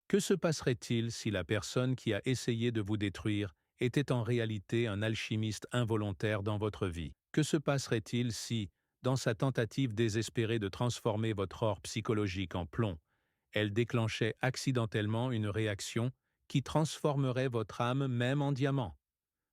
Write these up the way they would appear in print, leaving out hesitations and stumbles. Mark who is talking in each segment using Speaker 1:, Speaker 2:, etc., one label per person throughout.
Speaker 1: Que se passerait-il si la personne qui a essayé de vous détruire était en réalité un alchimiste involontaire dans votre vie? Que se passerait-il si, dans sa tentative désespérée de transformer votre or psychologique en plomb, elle déclenchait accidentellement une réaction qui transformerait votre âme même en diamant?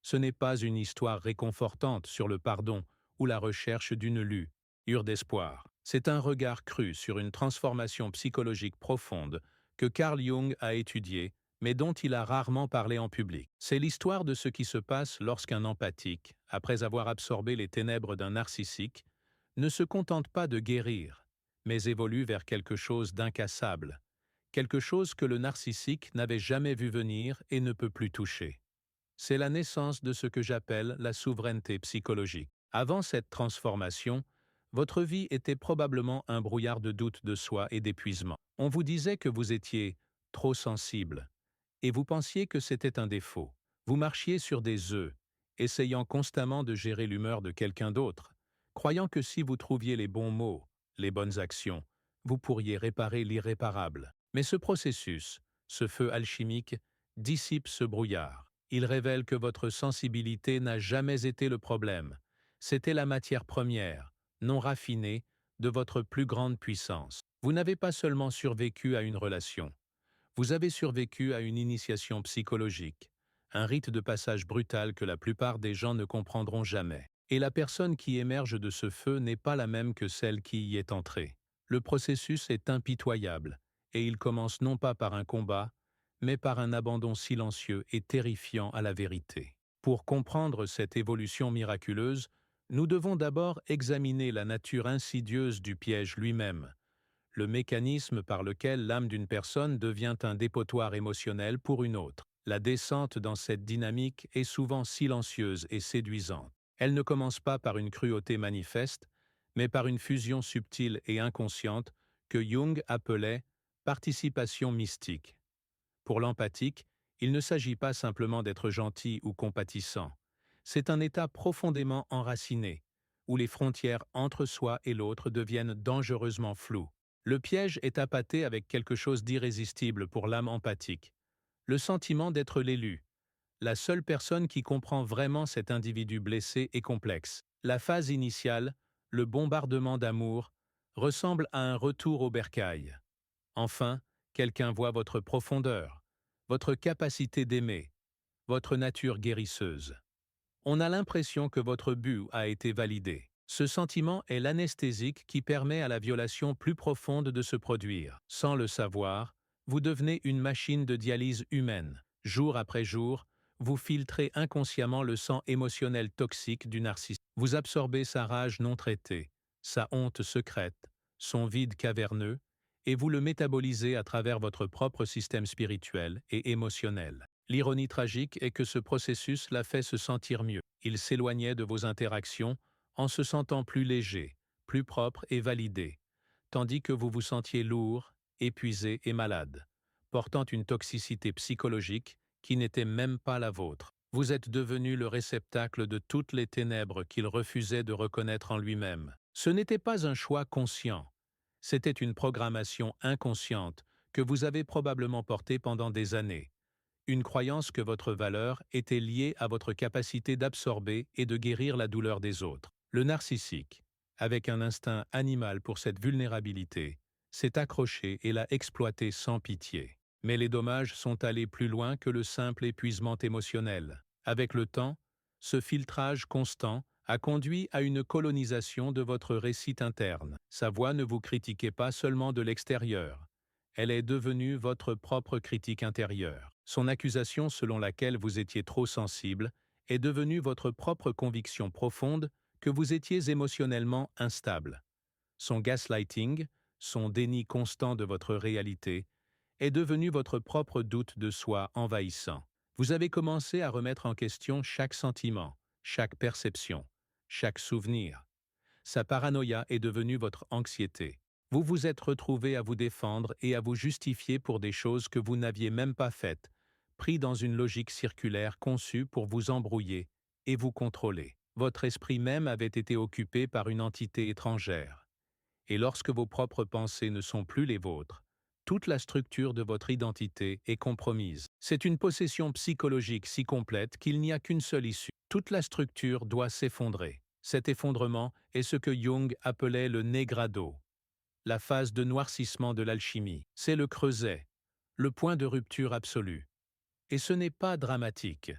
Speaker 1: Ce n'est pas une histoire réconfortante sur le pardon ou la recherche d'une lueur d'espoir. C'est un regard cru sur une transformation psychologique profonde que Carl Jung a étudiée, mais dont il a rarement parlé en public. C'est l'histoire de ce qui se passe lorsqu'un empathique, après avoir absorbé les ténèbres d'un narcissique, ne se contente pas de guérir, mais évolue vers quelque chose d'incassable, quelque chose que le narcissique n'avait jamais vu venir et ne peut plus toucher. C'est la naissance de ce que j'appelle la souveraineté psychologique. Avant cette transformation, votre vie était probablement un brouillard de doutes de soi et d'épuisement. On vous disait que vous étiez trop sensible, et vous pensiez que c'était un défaut. Vous marchiez sur des œufs, essayant constamment de gérer l'humeur de quelqu'un d'autre, croyant que si vous trouviez les bons mots, les bonnes actions, vous pourriez réparer l'irréparable. Mais ce processus, ce feu alchimique, dissipe ce brouillard. Il révèle que votre sensibilité n'a jamais été le problème. C'était la matière première, non raffinée, de votre plus grande puissance. Vous n'avez pas seulement survécu à une relation. Vous avez survécu à une initiation psychologique, un rite de passage brutal que la plupart des gens ne comprendront jamais. Et la personne qui émerge de ce feu n'est pas la même que celle qui y est entrée. Le processus est impitoyable, et il commence non pas par un combat, mais par un abandon silencieux et terrifiant à la vérité. Pour comprendre cette évolution miraculeuse, nous devons d'abord examiner la nature insidieuse du piège lui-même, le mécanisme par lequel l'âme d'une personne devient un dépotoir émotionnel pour une autre. La descente dans cette dynamique est souvent silencieuse et séduisante. Elle ne commence pas par une cruauté manifeste, mais par une fusion subtile et inconsciente que Jung appelait participation mystique. Pour l'empathique, il ne s'agit pas simplement d'être gentil ou compatissant. C'est un état profondément enraciné, où les frontières entre soi et l'autre deviennent dangereusement floues. Le piège est appâté avec quelque chose d'irrésistible pour l'âme empathique, le sentiment d'être l'élu, la seule personne qui comprend vraiment cet individu blessé et complexe. La phase initiale, le bombardement d'amour, ressemble à un retour au bercail. Enfin, quelqu'un voit votre profondeur, votre capacité d'aimer, votre nature guérisseuse. On a l'impression que votre but a été validé. Ce sentiment est l'anesthésique qui permet à la violation plus profonde de se produire. Sans le savoir, vous devenez une machine de dialyse humaine. Jour après jour, vous filtrez inconsciemment le sang émotionnel toxique du narcissiste. Vous absorbez sa rage non traitée, sa honte secrète, son vide caverneux, et vous le métabolisez à travers votre propre système spirituel et émotionnel. L'ironie tragique est que ce processus l'a fait se sentir mieux. Il s'éloignait de vos interactions en se sentant plus léger, plus propre et validé, tandis que vous vous sentiez lourd, épuisé et malade, portant une toxicité psychologique qui n'était même pas la vôtre. Vous êtes devenu le réceptacle de toutes les ténèbres qu'il refusait de reconnaître en lui-même. Ce n'était pas un choix conscient, c'était une programmation inconsciente que vous avez probablement portée pendant des années. Une croyance que votre valeur était liée à votre capacité d'absorber et de guérir la douleur des autres. Le narcissique, avec un instinct animal pour cette vulnérabilité, s'est accroché et l'a exploité sans pitié. Mais les dommages sont allés plus loin que le simple épuisement émotionnel. Avec le temps, ce filtrage constant a conduit à une colonisation de votre récit interne. Sa voix ne vous critiquait pas seulement de l'extérieur. Elle est devenue votre propre critique intérieure. Son accusation selon laquelle vous étiez trop sensible est devenue votre propre conviction profonde que vous étiez émotionnellement instable. Son gaslighting, son déni constant de votre réalité, est devenu votre propre doute de soi envahissant. Vous avez commencé à remettre en question chaque sentiment, chaque perception, chaque souvenir. Sa paranoïa est devenue votre anxiété. Vous vous êtes retrouvé à vous défendre et à vous justifier pour des choses que vous n'aviez même pas faites, pris dans une logique circulaire conçue pour vous embrouiller et vous contrôler. Votre esprit même avait été occupé par une entité étrangère. Et lorsque vos propres pensées ne sont plus les vôtres, toute la structure de votre identité est compromise. C'est une possession psychologique si complète qu'il n'y a qu'une seule issue. Toute la structure doit s'effondrer. Cet effondrement est ce que Jung appelait le négrado, la phase de noircissement de l'alchimie. C'est le creuset, le point de rupture absolue. Et ce n'est pas dramatique.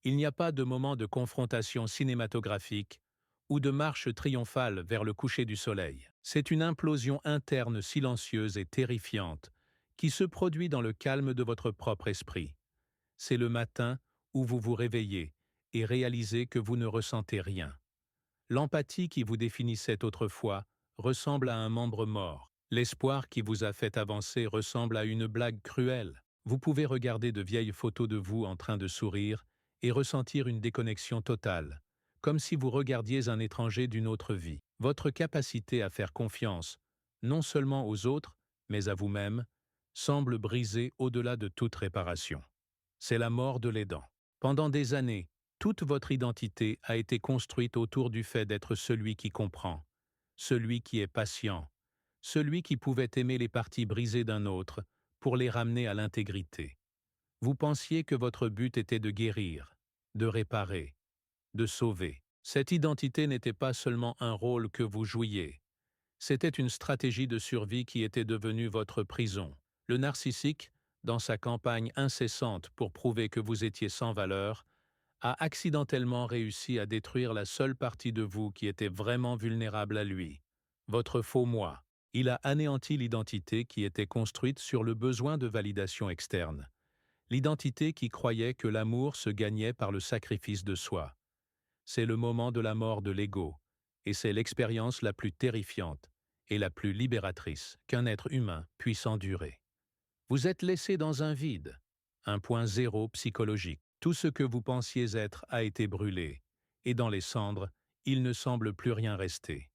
Speaker 1: Il n'y a pas de moment de confrontation cinématographique ou de marche triomphale vers le coucher du soleil. C'est une implosion interne silencieuse et terrifiante qui se produit dans le calme de votre propre esprit. C'est le matin où vous vous réveillez et réalisez que vous ne ressentez rien. L'empathie qui vous définissait autrefois ressemble à un membre mort. L'espoir qui vous a fait avancer ressemble à une blague cruelle. Vous pouvez regarder de vieilles photos de vous en train de sourire et ressentir une déconnexion totale, comme si vous regardiez un étranger d'une autre vie. Votre capacité à faire confiance, non seulement aux autres, mais à vous-même, semble brisée au-delà de toute réparation. C'est la mort de l'aidant. Pendant des années, toute votre identité a été construite autour du fait d'être celui qui comprend, celui qui est patient, celui qui pouvait aimer les parties brisées d'un autre pour les ramener à l'intégrité. Vous pensiez que votre but était de guérir, de réparer, de sauver. Cette identité n'était pas seulement un rôle que vous jouiez, c'était une stratégie de survie qui était devenue votre prison. Le narcissique, dans sa campagne incessante pour prouver que vous étiez sans valeur, a accidentellement réussi à détruire la seule partie de vous qui était vraiment vulnérable à lui, votre faux moi. Il a anéanti l'identité qui était construite sur le besoin de validation externe, l'identité qui croyait que l'amour se gagnait par le sacrifice de soi. C'est le moment de la mort de l'ego, et c'est l'expérience la plus terrifiante et la plus libératrice qu'un être humain puisse endurer. Vous êtes laissé dans un vide, un point zéro psychologique. Tout ce que vous pensiez être a été brûlé, et dans les cendres, il ne semble plus rien rester.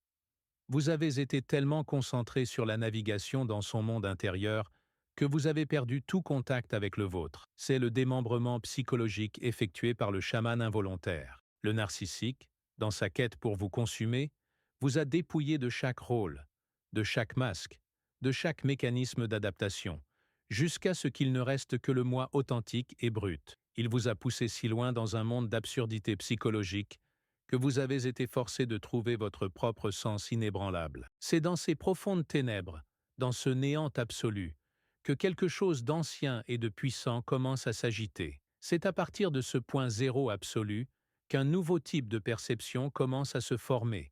Speaker 1: Vous avez été tellement concentré sur la navigation dans son monde intérieur que vous avez perdu tout contact avec le vôtre. C'est le démembrement psychologique effectué par le chaman involontaire. Le narcissique, dans sa quête pour vous consumer, vous a dépouillé de chaque rôle, de chaque masque, de chaque mécanisme d'adaptation, jusqu'à ce qu'il ne reste que le moi authentique et brut. Il vous a poussé si loin dans un monde d'absurdité psychologique que vous avez été forcé de trouver votre propre sens inébranlable. C'est dans ces profondes ténèbres, dans ce néant absolu, que quelque chose d'ancien et de puissant commence à s'agiter. C'est à partir de ce point zéro absolu qu'un nouveau type de perception commence à se former.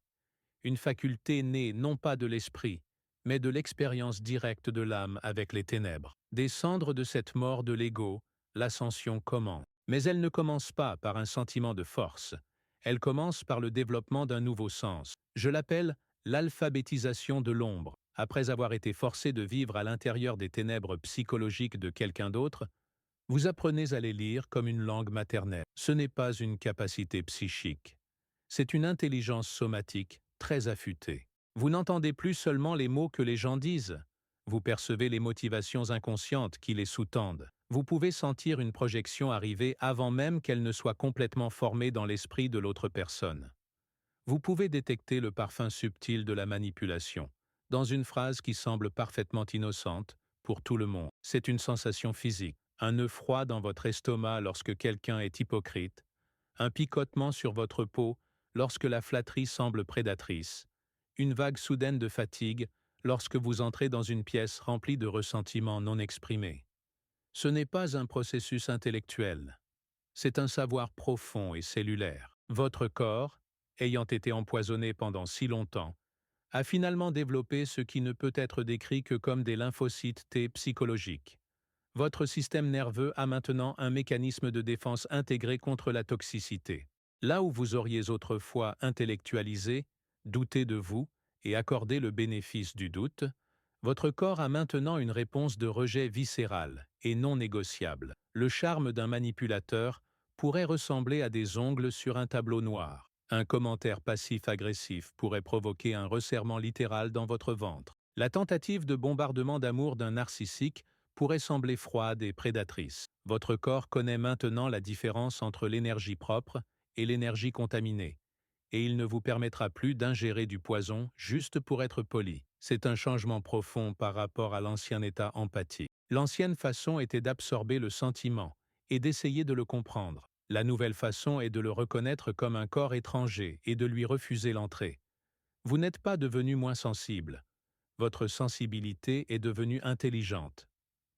Speaker 1: Une faculté née non pas de l'esprit, mais de l'expérience directe de l'âme avec les ténèbres. Des cendres de cette mort de l'ego, l'ascension commence. Mais elle ne commence pas par un sentiment de force. Elle commence par le développement d'un nouveau sens. Je l'appelle l'alphabétisation de l'ombre. Après avoir été forcé de vivre à l'intérieur des ténèbres psychologiques de quelqu'un d'autre, vous apprenez à les lire comme une langue maternelle. Ce n'est pas une capacité psychique. C'est une intelligence somatique très affûtée. Vous n'entendez plus seulement les mots que les gens disent. Vous percevez les motivations inconscientes qui les sous-tendent. Vous pouvez sentir une projection arriver avant même qu'elle ne soit complètement formée dans l'esprit de l'autre personne. Vous pouvez détecter le parfum subtil de la manipulation, dans une phrase qui semble parfaitement innocente pour tout le monde. C'est une sensation physique, un nœud froid dans votre estomac lorsque quelqu'un est hypocrite, un picotement sur votre peau lorsque la flatterie semble prédatrice, une vague soudaine de fatigue lorsque vous entrez dans une pièce remplie de ressentiments non exprimés. Ce n'est pas un processus intellectuel, c'est un savoir profond et cellulaire. Votre corps, ayant été empoisonné pendant si longtemps, a finalement développé ce qui ne peut être décrit que comme des lymphocytes T psychologiques. Votre système nerveux a maintenant un mécanisme de défense intégré contre la toxicité. Là où vous auriez autrefois intellectualisé, douté de vous et accordé le bénéfice du doute, votre corps a maintenant une réponse de rejet viscéral et non négociable. Le charme d'un manipulateur pourrait ressembler à des ongles sur un tableau noir. Un commentaire passif-agressif pourrait provoquer un resserrement littéral dans votre ventre. La tentative de bombardement d'amour d'un narcissique pourrait sembler froide et prédatrice. Votre corps connaît maintenant la différence entre l'énergie propre et l'énergie contaminée, et il ne vous permettra plus d'ingérer du poison juste pour être poli. C'est un changement profond par rapport à l'ancien état empathique. L'ancienne façon était d'absorber le sentiment et d'essayer de le comprendre. La nouvelle façon est de le reconnaître comme un corps étranger et de lui refuser l'entrée. Vous n'êtes pas devenu moins sensible. Votre sensibilité est devenue intelligente.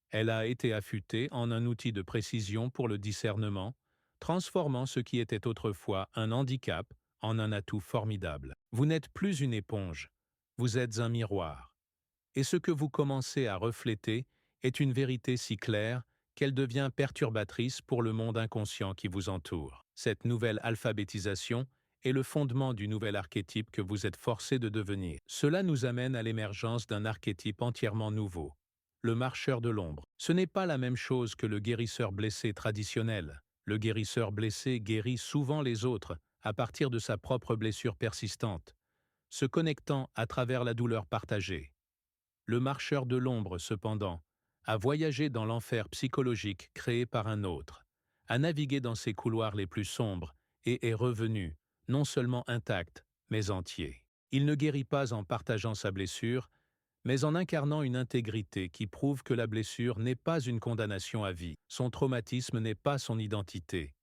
Speaker 1: Elle a été affûtée en un outil de précision pour le discernement, transformant ce qui était autrefois un handicap en un atout formidable. Vous n'êtes plus une éponge, vous êtes un miroir. Et ce que vous commencez à refléter est une vérité si claire qu'elle devient perturbatrice pour le monde inconscient qui vous entoure. Cette nouvelle alphabétisation est le fondement du nouvel archétype que vous êtes forcé de devenir. Cela nous amène à l'émergence d'un archétype entièrement nouveau. Le marcheur de l'ombre. Ce n'est pas la même chose que le guérisseur blessé traditionnel. Le guérisseur blessé guérit souvent les autres à partir de sa propre blessure persistante, se connectant à travers la douleur partagée. Le marcheur de l'ombre, cependant, a voyagé dans l'enfer psychologique créé par un autre, a navigué dans ses couloirs les plus sombres et est revenu, non seulement intact, mais entier. Il ne guérit pas en partageant sa blessure, mais en incarnant une intégrité qui prouve que la blessure n'est pas une condamnation à vie, son traumatisme n'est pas son identité.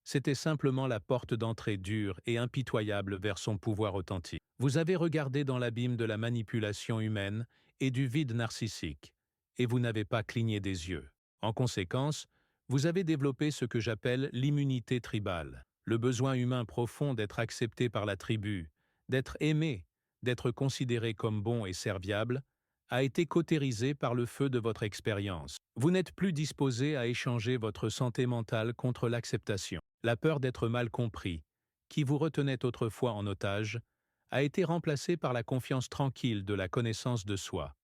Speaker 1: C'était simplement la porte d'entrée dure et impitoyable vers son pouvoir authentique. Vous avez regardé dans l'abîme de la manipulation humaine et du vide narcissique, et vous n'avez pas cligné des yeux. En conséquence, vous avez développé ce que j'appelle l'immunité tribale, le besoin humain profond d'être accepté par la tribu, d'être aimé, d'être considéré comme bon et serviable, a été cautérisé par le feu de votre expérience. Vous n'êtes plus disposé à échanger votre santé mentale contre l'acceptation. La peur d'être mal compris, qui vous retenait autrefois en otage, a été remplacée par la confiance tranquille de la connaissance de soi.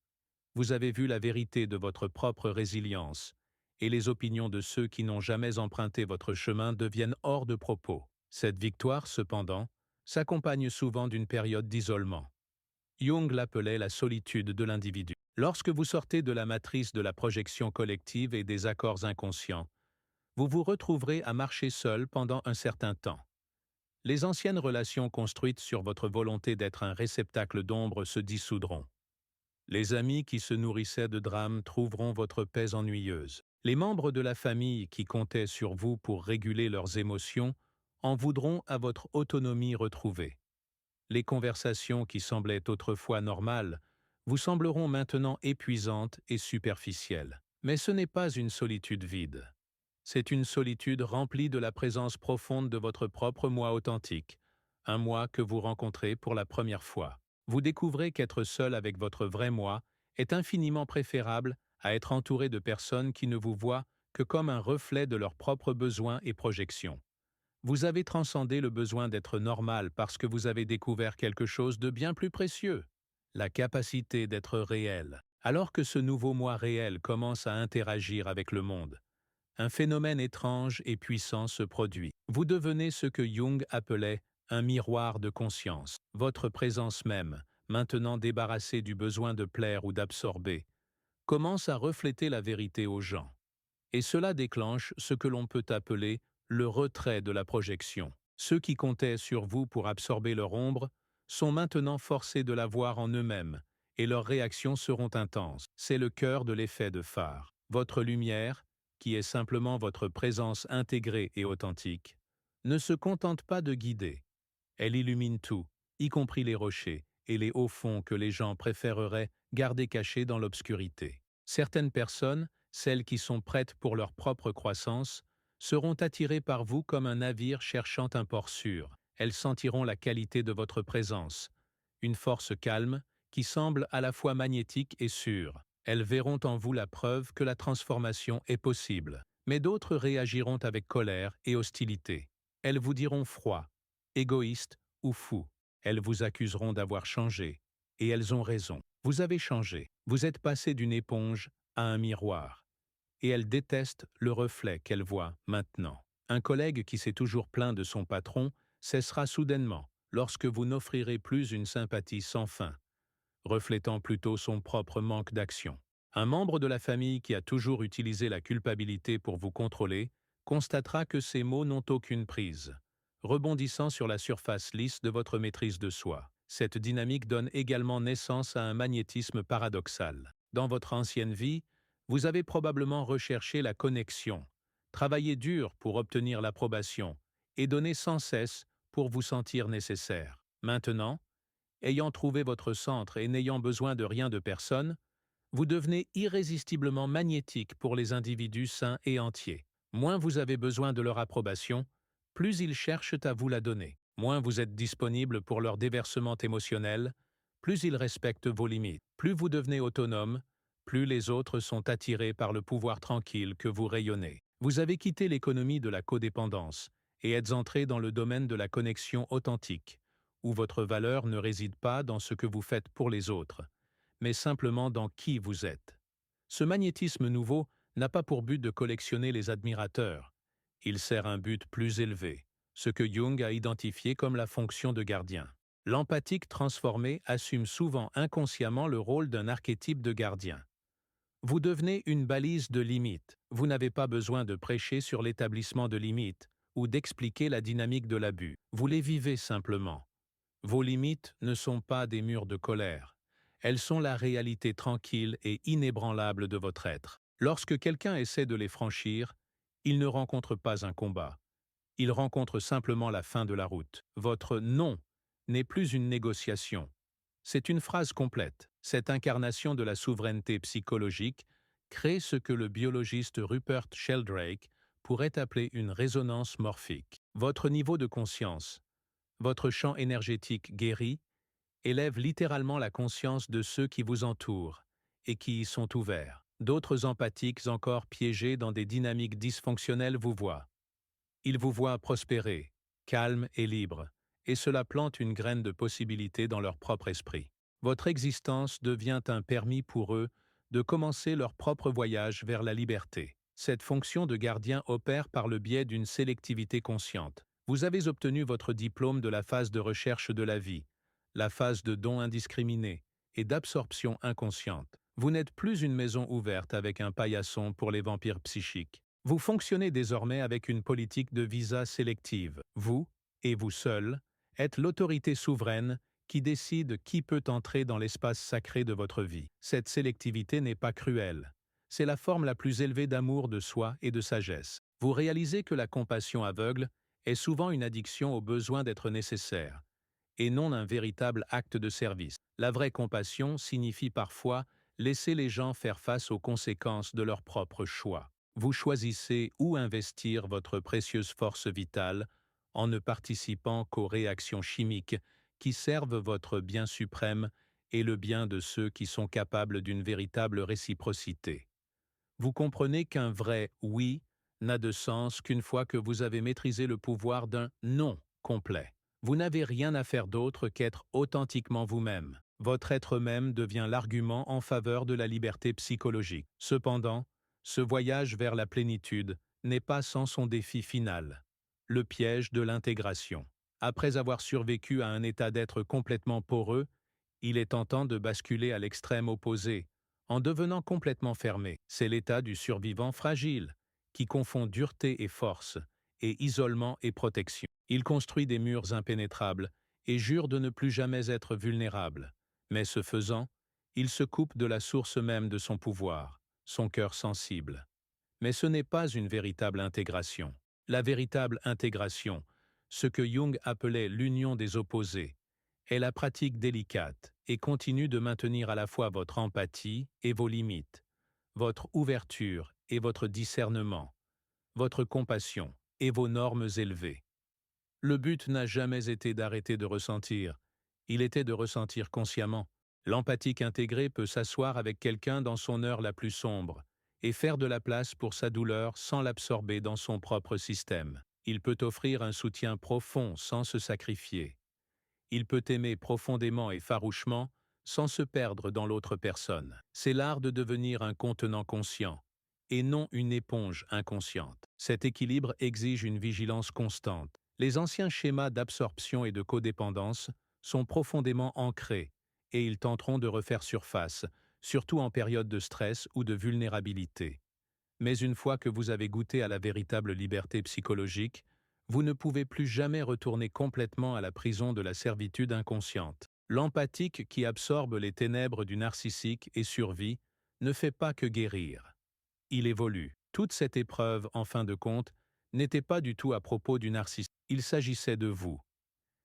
Speaker 1: Vous avez vu la vérité de votre propre résilience, et les opinions de ceux qui n'ont jamais emprunté votre chemin deviennent hors de propos. Cette victoire, cependant, s'accompagne souvent d'une période d'isolement. Jung l'appelait la solitude de l'individu. Lorsque vous sortez de la matrice de la projection collective et des accords inconscients, vous vous retrouverez à marcher seul pendant un certain temps. Les anciennes relations construites sur votre volonté d'être un réceptacle d'ombre se dissoudront. Les amis qui se nourrissaient de drames trouveront votre paix ennuyeuse. Les membres de la famille qui comptaient sur vous pour réguler leurs émotions en voudront à votre autonomie retrouvée. Les conversations qui semblaient autrefois normales vous sembleront maintenant épuisantes et superficielles. Mais ce n'est pas une solitude vide. C'est une solitude remplie de la présence profonde de votre propre moi authentique, un moi que vous rencontrez pour la première fois. Vous découvrez qu'être seul avec votre vrai moi est infiniment préférable à être entouré de personnes qui ne vous voient que comme un reflet de leurs propres besoins et projections. Vous avez transcendé le besoin d'être normal parce que vous avez découvert quelque chose de bien plus précieux, la capacité d'être réel. Alors que ce nouveau moi réel commence à interagir avec le monde, un phénomène étrange et puissant se produit. Vous devenez ce que Jung appelait un miroir de conscience. Votre présence même, maintenant débarrassée du besoin de plaire ou d'absorber, commence à refléter la vérité aux gens. Et cela déclenche ce que l'on peut appeler le retrait de la projection. Ceux qui comptaient sur vous pour absorber leur ombre sont maintenant forcés de la voir en eux-mêmes, et leurs réactions seront intenses. C'est le cœur de l'effet de phare. Votre lumière, qui est simplement votre présence intégrée et authentique, ne se contente pas de guider. Elle illumine tout, y compris les rochers et les hauts fonds que les gens préféreraient garder cachés dans l'obscurité. Certaines personnes, celles qui sont prêtes pour leur propre croissance, seront attirées par vous comme un navire cherchant un port sûr. Elles sentiront la qualité de votre présence, une force calme qui semble à la fois magnétique et sûre. Elles verront en vous la preuve que la transformation est possible. Mais d'autres réagiront avec colère et hostilité. Elles vous diront froid, égoïste ou fou. Elles vous accuseront d'avoir changé, et elles ont raison. Vous avez changé. Vous êtes passé d'une éponge à un miroir. Et elles détestent le reflet qu'elles voient maintenant. Un collègue qui s'est toujours plaint de son patron cessera soudainement lorsque vous n'offrirez plus une sympathie sans fin, reflétant plutôt son propre manque d'action. Un membre de la famille qui a toujours utilisé la culpabilité pour vous contrôler constatera que ces mots n'ont aucune prise, rebondissant sur la surface lisse de votre maîtrise de soi. Cette dynamique donne également naissance à un magnétisme paradoxal. Dans votre ancienne vie, vous avez probablement recherché la connexion, travaillé dur pour obtenir l'approbation et donné sans cesse pour vous sentir nécessaire. Maintenant, ayant trouvé votre centre et n'ayant besoin de rien de personne, vous devenez irrésistiblement magnétique pour les individus sains et entiers. Moins vous avez besoin de leur approbation, plus ils cherchent à vous la donner. Moins vous êtes disponible pour leur déversement émotionnel, plus ils respectent vos limites. Plus vous devenez autonome, plus les autres sont attirés par le pouvoir tranquille que vous rayonnez. Vous avez quitté l'économie de la codépendance et êtes entré dans le domaine de la connexion authentique, où votre valeur ne réside pas dans ce que vous faites pour les autres, mais simplement dans qui vous êtes. Ce magnétisme nouveau n'a pas pour but de collectionner les admirateurs. Il sert un but plus élevé, ce que Jung a identifié comme la fonction de gardien. L'empathique transformé assume souvent inconsciemment le rôle d'un archétype de gardien. Vous devenez une balise de limites. Vous n'avez pas besoin de prêcher sur l'établissement de limites ou d'expliquer la dynamique de l'abus. Vous les vivez simplement. Vos limites ne sont pas des murs de colère. Elles sont la réalité tranquille et inébranlable de votre être. Lorsque quelqu'un essaie de les franchir, il ne rencontre pas un combat. Il rencontre simplement la fin de la route. Votre non n'est plus une négociation. C'est une phrase complète. Cette incarnation de la souveraineté psychologique crée ce que le biologiste Rupert Sheldrake pourrait appeler une résonance morphique. Votre niveau de conscience, votre champ énergétique guéri, élève littéralement la conscience de ceux qui vous entourent et qui y sont ouverts. D'autres empathiques encore piégés dans des dynamiques dysfonctionnelles vous voient. Ils vous voient prospérer, calme et libre, et cela plante une graine de possibilités dans leur propre esprit. Votre existence devient un permis pour eux de commencer leur propre voyage vers la liberté. Cette fonction de gardien opère par le biais d'une sélectivité consciente. Vous avez obtenu votre diplôme de la phase de recherche de la vie, la phase de don indiscriminé et d'absorption inconsciente. Vous n'êtes plus une maison ouverte avec un paillasson pour les vampires psychiques. Vous fonctionnez désormais avec une politique de visa sélective. Vous, et vous seul, êtes l'autorité souveraine qui décide qui peut entrer dans l'espace sacré de votre vie. Cette sélectivité n'est pas cruelle. C'est la forme la plus élevée d'amour de soi et de sagesse. Vous réalisez que la compassion aveugle est souvent une addiction au besoin d'être nécessaire, et non un véritable acte de service. La vraie compassion signifie parfois laisser les gens faire face aux conséquences de leurs propres choix. Vous choisissez où investir votre précieuse force vitale en ne participant qu'aux réactions chimiques qui servent votre bien suprême et le bien de ceux qui sont capables d'une véritable réciprocité. Vous comprenez qu'un vrai « oui » n'a de sens qu'une fois que vous avez maîtrisé le pouvoir d'un « non » complet. Vous n'avez rien à faire d'autre qu'être authentiquement vous-même. Votre être même devient l'argument en faveur de la liberté psychologique. Cependant, ce voyage vers la plénitude n'est pas sans son défi final, le piège de l'intégration. Après avoir survécu à un état d'être complètement poreux, il est tentant de basculer à l'extrême opposé, en devenant complètement fermé. C'est l'état du survivant fragile, qui confond dureté et force, et isolement et protection. Il construit des murs impénétrables et jure de ne plus jamais être vulnérable. Mais ce faisant, il se coupe de la source même de son pouvoir, son cœur sensible. Mais ce n'est pas une véritable intégration. La véritable intégration, ce que Jung appelait l'union des opposés, est la pratique délicate et continue de maintenir à la fois votre empathie et vos limites, votre ouverture et votre discernement, votre compassion et vos normes élevées. Le but n'a jamais été d'arrêter de ressentir, il était de ressentir consciemment. L'empathique intégré peut s'asseoir avec quelqu'un dans son heure la plus sombre et faire de la place pour sa douleur sans l'absorber dans son propre système. Il peut offrir un soutien profond sans se sacrifier. Il peut aimer profondément et farouchement sans se perdre dans l'autre personne. C'est l'art de devenir un contenant conscient et non une éponge inconsciente. Cet équilibre exige une vigilance constante. Les anciens schémas d'absorption et de codépendance sont profondément ancrés et ils tenteront de refaire surface, surtout en période de stress ou de vulnérabilité. Mais une fois que vous avez goûté à la véritable liberté psychologique, vous ne pouvez plus jamais retourner complètement à la prison de la servitude inconsciente. L'empathique qui absorbe les ténèbres du narcissique et survit ne fait pas que guérir. Il évolue. Toute cette épreuve, en fin de compte, n'était pas du tout à propos du narcissique. Il s'agissait de vous.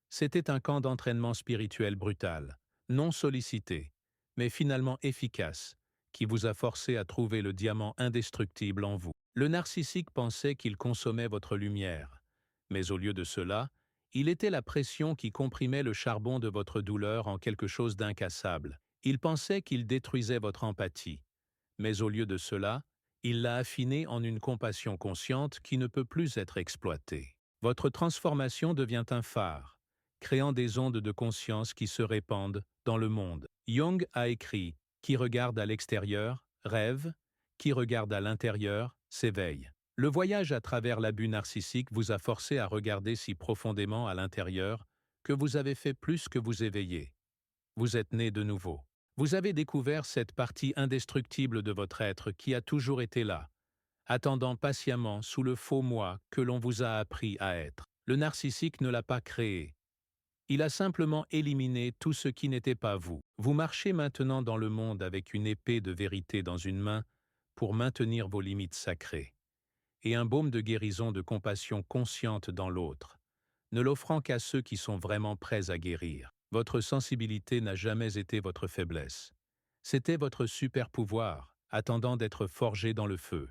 Speaker 1: C'était un camp d'entraînement spirituel brutal, non sollicité, mais finalement efficace, qui vous a forcé à trouver le diamant indestructible en vous. Le narcissique pensait qu'il consommait votre lumière, mais au lieu de cela, il était la pression qui comprimait le charbon de votre douleur en quelque chose d'incassable. Il pensait qu'il détruisait votre empathie, mais au lieu de cela, il l'a affinée en une compassion consciente qui ne peut plus être exploitée. Votre transformation devient un phare, créant des ondes de conscience qui se répandent dans le monde. Jung a écrit « Qui regarde à l'extérieur, rêve, qui regarde à l'intérieur, s'éveille ». Le voyage à travers l'abus narcissique vous a forcé à regarder si profondément à l'intérieur que vous avez fait plus que vous éveiller. Vous êtes né de nouveau. Vous avez découvert cette partie indestructible de votre être qui a toujours été là, attendant patiemment sous le faux moi que l'on vous a appris à être. Le narcissique ne l'a pas créé. Il a simplement éliminé tout ce qui n'était pas vous. Vous marchez maintenant dans le monde avec une épée de vérité dans une main pour maintenir vos limites sacrées, et un baume de guérison de compassion consciente dans l'autre, ne l'offrant qu'à ceux qui sont vraiment prêts à guérir. Votre sensibilité n'a jamais été votre faiblesse. C'était votre super pouvoir, attendant d'être forgé dans le feu.